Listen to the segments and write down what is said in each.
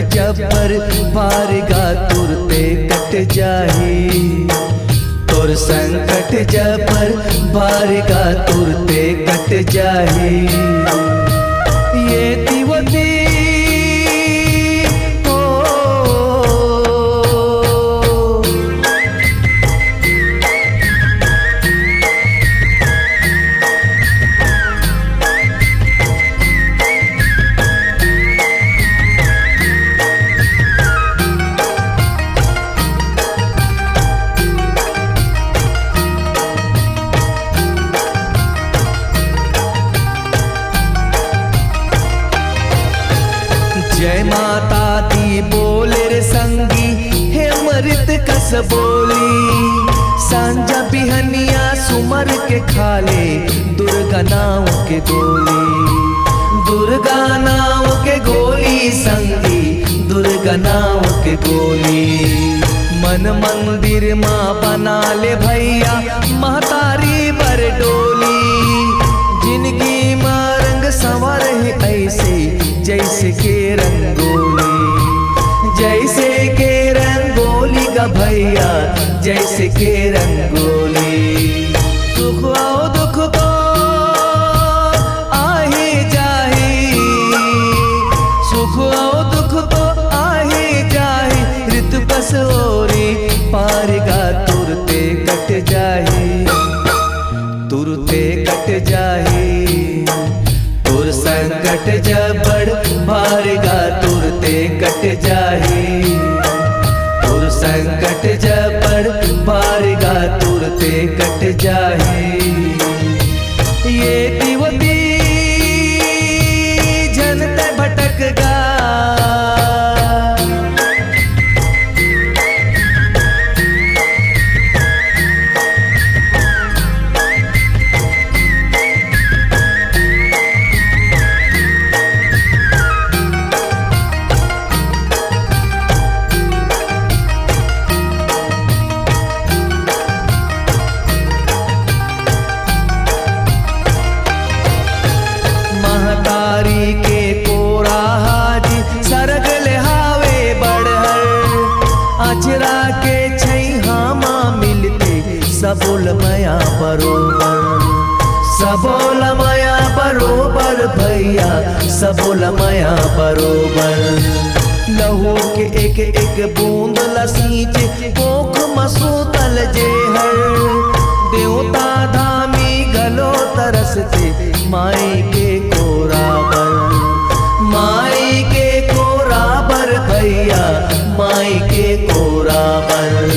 जबर बारगा तुरते कट जाही। तोर संकट जबर बारगा तुरते कट जाही। ये दिवती जय माता दी बोले रे संगी हे मृत कस बोली। सांझा बिहनिया सुमर के खाले दुर्गा नाव के गोली। दुर्गा नाव के गोली संगी दुर्गा नाव के गोली। मन मंदिर माँ बना ले भैया महतारी बर डोली। जिनकी माँ रंग संवर है ऐसे जैसे के रंगोली। जैसे के रंगोली का भैया जैसे के रंगोली। सुख आओ दुख को आहे जाही। सुख आओ दुख को आहे जाही। ऋतु कसोरी पारगा तुरते कट जाही। तुरते कट जाही। तुर संकट जबड़ बारगा तुरते कट जाही। तुर संकट जबड़ बारगा तुरते कट जाही। ये दिवती जनते भटक गा। महतारी के कोरा हाजी सरग लेहावे बढ़हर। अचरा के छैहा माँ मिलते सबोल मया बरोबर। सबोल मया बरोबर भैया सबोल मया बरोबर। लहू के एक एक बूंद लसींचे कोख मसूतल जेहर। देवता धामी गलो तरसते माई के कोराबर। माई के कोराबर भैया माई के कोराबर।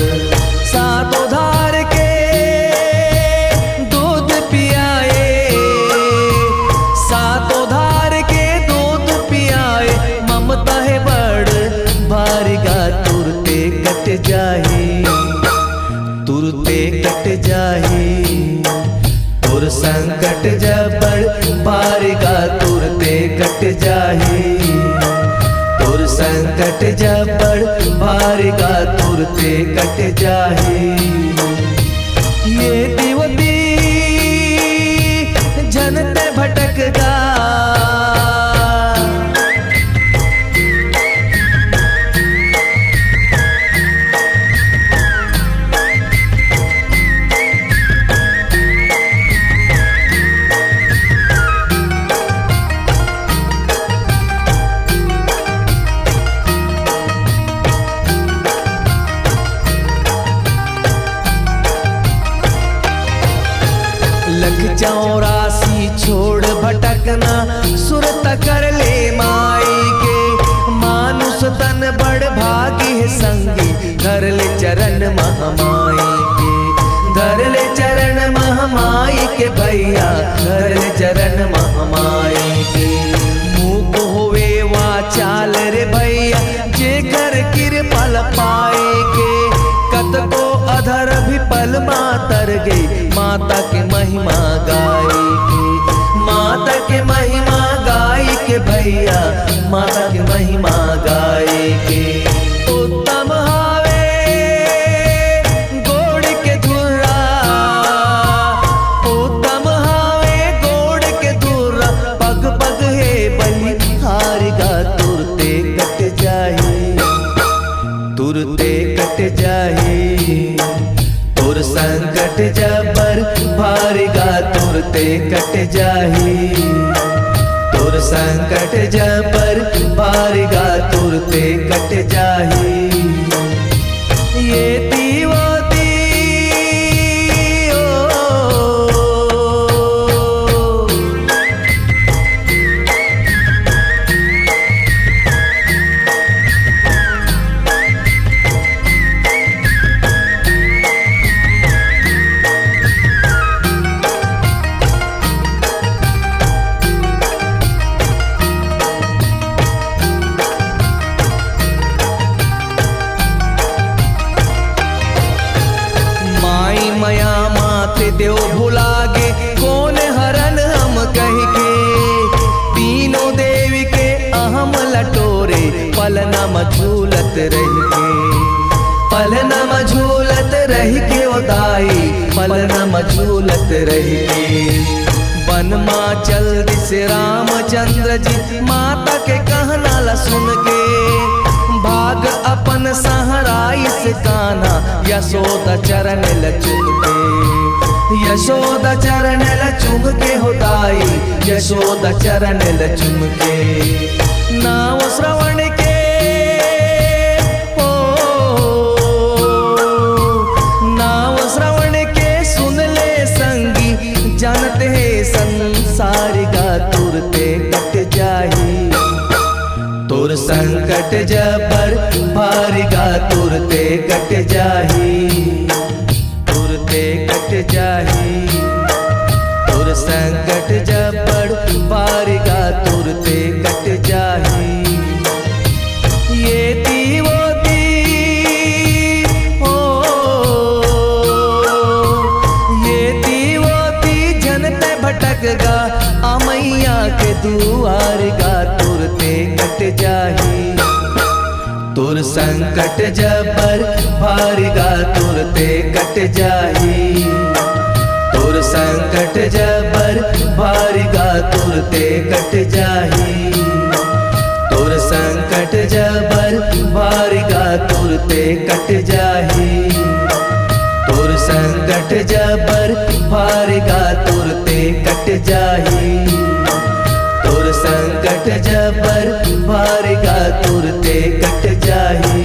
सातों धार के दूध पियाए। सातों धार के दूध पियाए। ममता है बड़ बारगा तुरते कट जाही। तुरते कट जाही। तुर संकट जबड़ बारगा तुरते कट जाही। तुर संकट जबड़ बारगा तुरते कट जाही। ये दिवती जनते भटक गा। लख 84 छोड़ भटकना सुरत कर ले माई के। मानुष तन बड़ भागी है संगी धर ले चरण महामाई के। धर ले चरण महामाई के भैया धर ले चरण महामाई के। मुख होवे वाचाल रे भैया जे कर कृपल पाए के। कत को अधर भी पल मातर गई माता के महिमा गाई के। माता के महिमा गाई के भैया माता के महिमा गाई के। उत्तम हावे गोड़ के धुर्रा। उत्तम हावे गोड़ के धुर्रा। पग पग है बलि हारगा तुरते कट जाही। तुरते कट जाही। तोर संकट जबर भारीगा तुरते कट जाही। तोर संकट जबर भारीगा तुरते कट जाही। ये दीवाती मया मात देव भुलागे कौन हरन हम कह के। तीनों देवी के अहम लटोरे पलनम झूलत रह के। पलनम झूलत रह के उदाई पलनम झूलत रह के। वनमा चल दिस रामचंद्र जी माता के कहना ला सुन के। भाग अपन सहराइस कान्हा यशोदा चरण ल चुम के। यशोदा चरण ल चुम के होदाई यशोदा चरण ल चुम के। नाव श्रवण के नाव श्रवण के सुन ले संगी जानते है संसार गा तुरते कट जाही। तोर संकट जबर भारीगा तुरते कट जाही। तुरते कट जाही। तोर संकट जबर भारीगा तुरते कट जाही। ये दीवोती ये दीवोती जनते भटक गा अमैया के दुआर गा तुरते कट जाही। तोर संकट जबर भारीगा तुरते कट जाही। तोर संकट जबर भारीगा तुरते कट जाही। तोर संकट जबर भारीगा तुरते कट जाही। तोर संकट जबर भारीगा तुरते कट जाही। तोर संकट जबर भारीगा तुरते कट जाही।